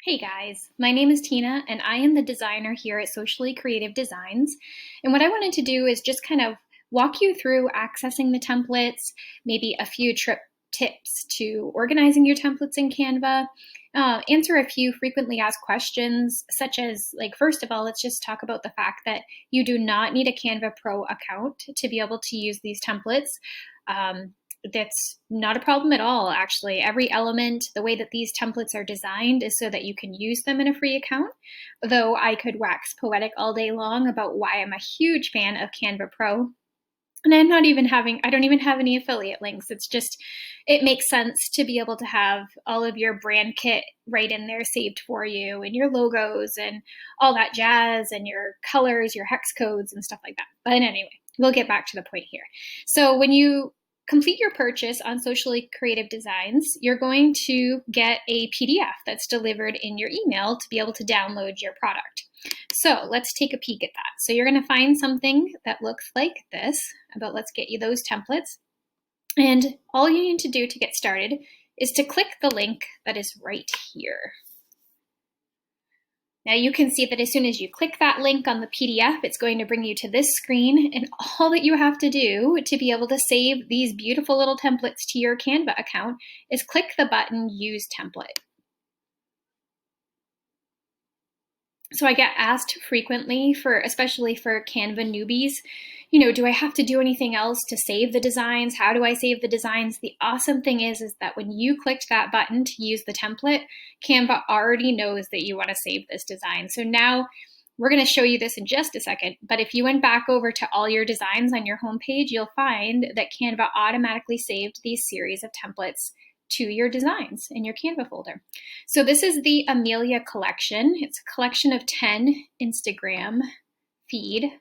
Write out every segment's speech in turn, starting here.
Hey guys, my name is Tina and I am the designer here at Socially Creative Designs. And what I wanted to do is just kind of walk you through accessing the templates, maybe a few tips to organizing your templates in Canva, answer a few frequently asked questions, such as, like, first of all, let's just talk about the fact that you do not need a Canva Pro account to be able to use these templates. That's not a problem at all, actually. Every element, the way that these templates are designed is so that you can use them in a free account, though I could wax poetic all day long about why I'm a huge fan of Canva Pro. And I don't even have any affiliate links. It's just, it makes sense to be able to have all of your brand kit right in there saved for you, and your logos and all that jazz, and your colors, your hex codes and stuff like that. But anyway, we'll get back to the point here. So when you complete your purchase on Socially Creative Designs, you're going to get a PDF that's delivered in your email to be able to download your product. So let's take a peek at that. So you're going to find something that looks like this, but let's get you those templates. And all you need to do to get started is to click the link that is right here. Now you can see that as soon as you click that link on the PDF, it's going to bring you to this screen, and all that you have to do to be able to save these beautiful little templates to your Canva account is click the button Use Template. So I get asked frequently, especially for Canva newbies, do I have to do anything else to save the designs? How do I save the designs? The awesome thing is that when you clicked that button to use the template, Canva already knows that you want to save this design. So now we're going to show you this in just a second, but if you went back over to all your designs on your homepage, you'll find that Canva automatically saved these series of templates to your designs in your Canva folder. So this is the Amelia collection. It's a collection of 10 Instagram feed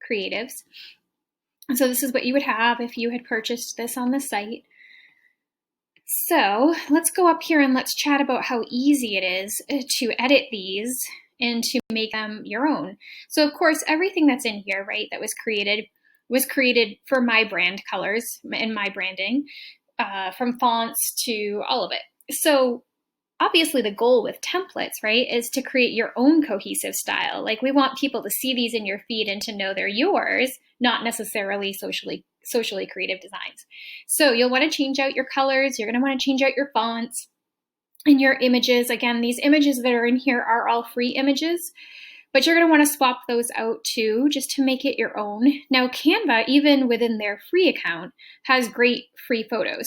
creatives. So this is what you would have if you had purchased this on the site. So let's go up here and let's chat about how easy it is to edit these and to make them your own. So of course, everything that's in here, right, that was created for my brand colors and my branding. From fonts to all of it. So obviously the goal with templates, right, is to create your own cohesive style. Like, we want people to see these in your feed and to know they're yours, not necessarily socially creative designs. So you'll want to change out your colors. You're going to want to change out your fonts and your images. Again, these images that are in here are all free images, but you're going to want to swap those out too, just to make it your own. Now, Canva, even within their free account, has great free photos.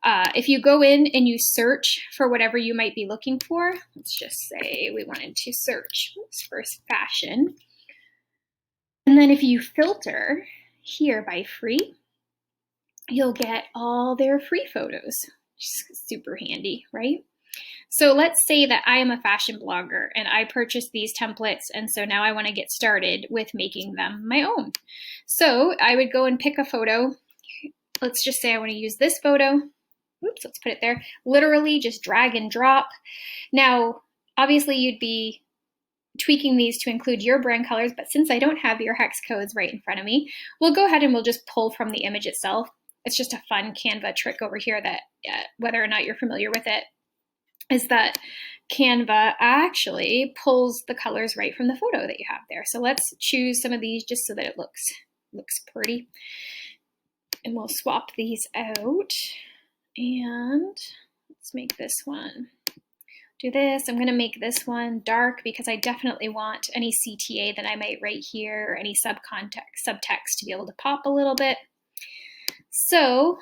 If you go in and you search for whatever you might be looking for, let's just say we wanted to search for fashion. And then if you filter here by free, you'll get all their free photos, which is super handy, right? So let's say that I am a fashion blogger and I purchased these templates, and so now I want to get started with making them my own. So I would go and pick a photo. Let's just say I want to use this photo. Oops, let's put it there. Literally just drag and drop. Now, obviously you'd be tweaking these to include your brand colors, but since I don't have your hex codes right in front of me, we'll go ahead and we'll just pull from the image itself. It's just a fun Canva trick over here that whether or not you're familiar with it, is that Canva actually pulls the colors right from the photo that you have there. So let's choose some of these just so that it looks pretty. And we'll swap these out. And let's make this one. Do this. I'm going to make this one dark because I definitely want any CTA that I might write here or any subtext to be able to pop a little bit. So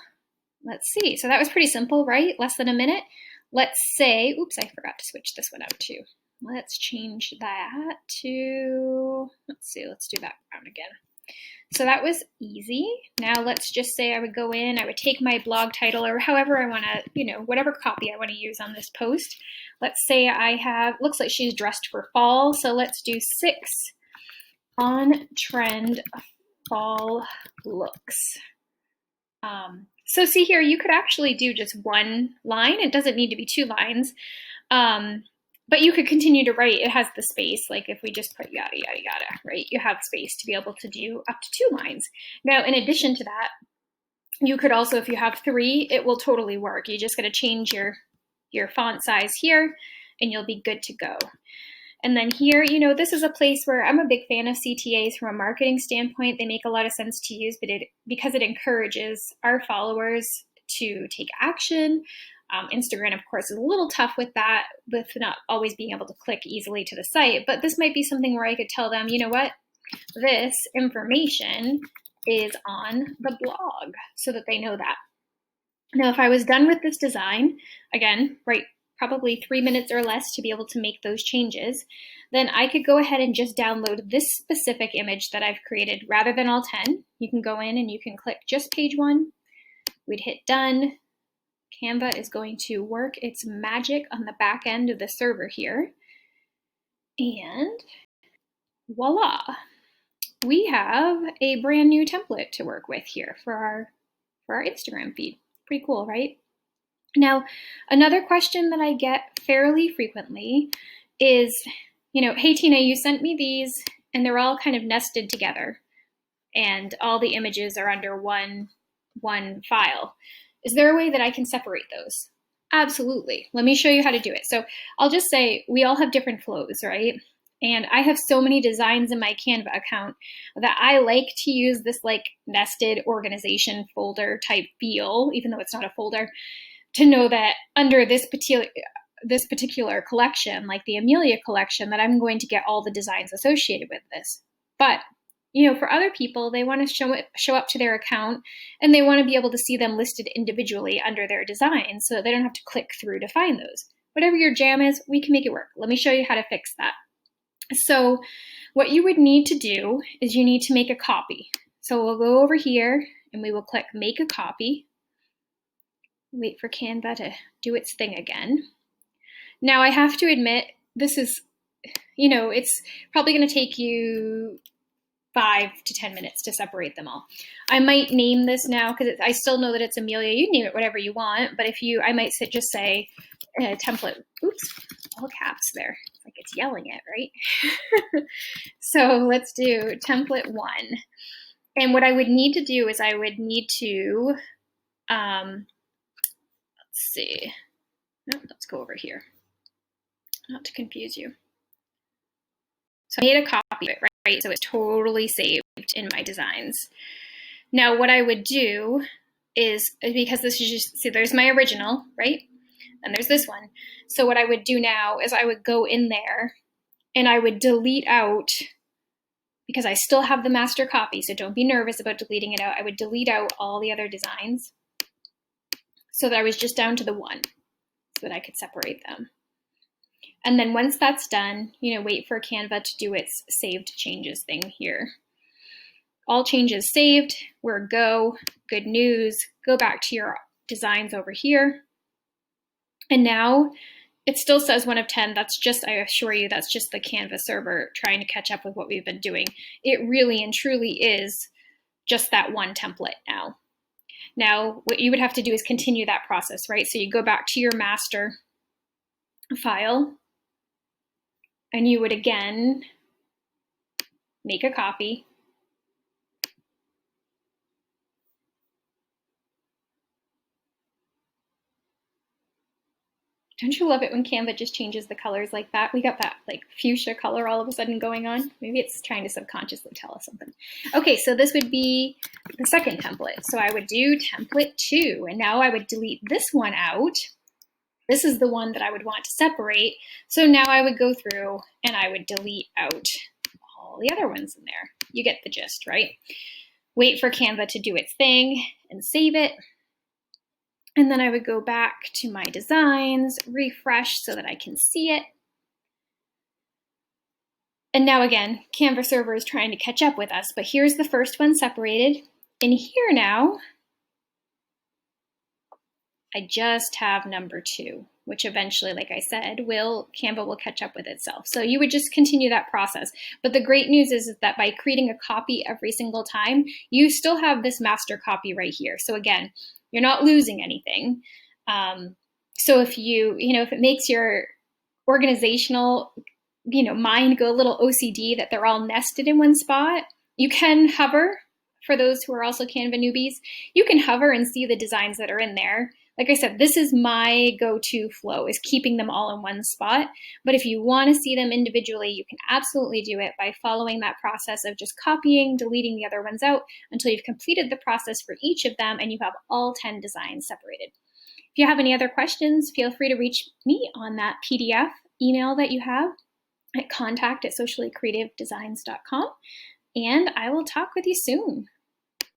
let's see. So that was pretty simple, right? Less than a minute. Let's say, oops, I forgot to switch this one out too. Let's change that to, let's do that brown again. So that was easy. Now let's just say I would go in, I would take my blog title or however I want to, whatever copy I want to use on this post. Let's say I have, looks like she's dressed for fall. So let's do 6 on-trend fall looks. So see here, you could actually do just one line. It doesn't need to be 2 lines, but you could continue to write. It has the space, like if we just put yada, yada, yada, right? You have space to be able to do up to 2 lines. Now, in addition to that, you could also, if you have 3, it will totally work. You just got to change your font size here and you'll be good to go. And then here, you know, this is a place where I'm a big fan of CTAs from a marketing standpoint. They make a lot of sense to use, but because it encourages our followers to take action. Instagram, of course, is a little tough with that, with not always being able to click easily to the site. But this might be something where I could tell them, you know what, this information is on the blog, so that they know that. Now, if I was done with this design, again, right, probably 3 minutes or less to be able to make those changes, then I could go ahead and just download this specific image that I've created rather than all 10. You can go in and you can click just page 1. We'd hit done. Canva is going to work its magic on the back end of the server here. And voila, we have a brand new template to work with here for our Instagram feed. Pretty cool, right? Now, another question that I get fairly frequently is, you know, hey Tina, you sent me these and they're all kind of nested together and all the images are under one file. Is there a way that I can separate those? Absolutely. Let me show you how to do it. So I'll just say we all have different flows, right? And I have so many designs in my Canva account that I like to use this like nested organization folder type feel, even though it's not a folder, to know that under this particular collection, like the Amelia collection, that I'm going to get all the designs associated with this. But you know, for other people, they want to show up to their account and they want to be able to see them listed individually under their design so they don't have to click through to find those. Whatever your jam is, we can make it work. Let me show you how to fix that. So what you would need to do is you need to make a copy. So we'll go over here and we will click make a copy. Wait for Canva to do its thing again. Now I have to admit, this is, you know, it's probably going to take you 5 to 10 minutes to separate them all. I might name this now because I still know that it's Amelia. You can name it whatever you want, but I might just say template, oops, all caps there. It's like it's yelling it, right? So let's do template 1. And what I would need to do is I would need to, let's see, no, let's go over here, not to confuse you. So I made a copy of it, right? So it's totally saved in my designs. Now what I would do is, because this is just, see, there's my original, right? And there's this one. So what I would do now is I would go in there and I would delete out, because I still have the master copy, so don't be nervous about deleting it out. I would delete out all the other designs so that I was just down to the one so that I could separate them. And then once that's done, you know, wait for Canva to do its saved changes thing here. All changes saved, we're go, good news, go back to your designs over here. And now it still says 1 of 10. That's just, I assure you, that's just the Canva server trying to catch up with what we've been doing. It really and truly is just that one template now. Now, what you would have to do is continue that process, right? So you go back to your master file, and you would again make a copy. Don't you love it when Canva just changes the colors like that? We got that like fuchsia color all of a sudden going on. Maybe it's trying to subconsciously tell us something. Okay, so this would be the second template. So I would do template 2, and now I would delete this one out. This is the one that I would want to separate. So now I would go through and I would delete out all the other ones in there. You get the gist, right? Wait for Canva to do its thing and save it. And then I would go back to my designs, refresh so that I can see it. And now again, Canva server is trying to catch up with us, but here's the first one separated. And here now, I just have number 2, which eventually, like I said, Canva will catch up with itself. So you would just continue that process. But the great news is that by creating a copy every single time, you still have this master copy right here. So again, you're not losing anything. So if if it makes your organizational, mind go a little OCD that they're all nested in one spot, you can hover. For those who are also Canva newbies, you can hover and see the designs that are in there. like I said, this is my go-to flow, is keeping them all in one spot. But if you want to see them individually, you can absolutely do it by following that process of just copying, deleting the other ones out until you've completed the process for each of them and you have all 10 designs separated. If you have any other questions, feel free to reach me on that PDF email that you have at contact@sociallycreativedesigns.com, and I will talk with you soon.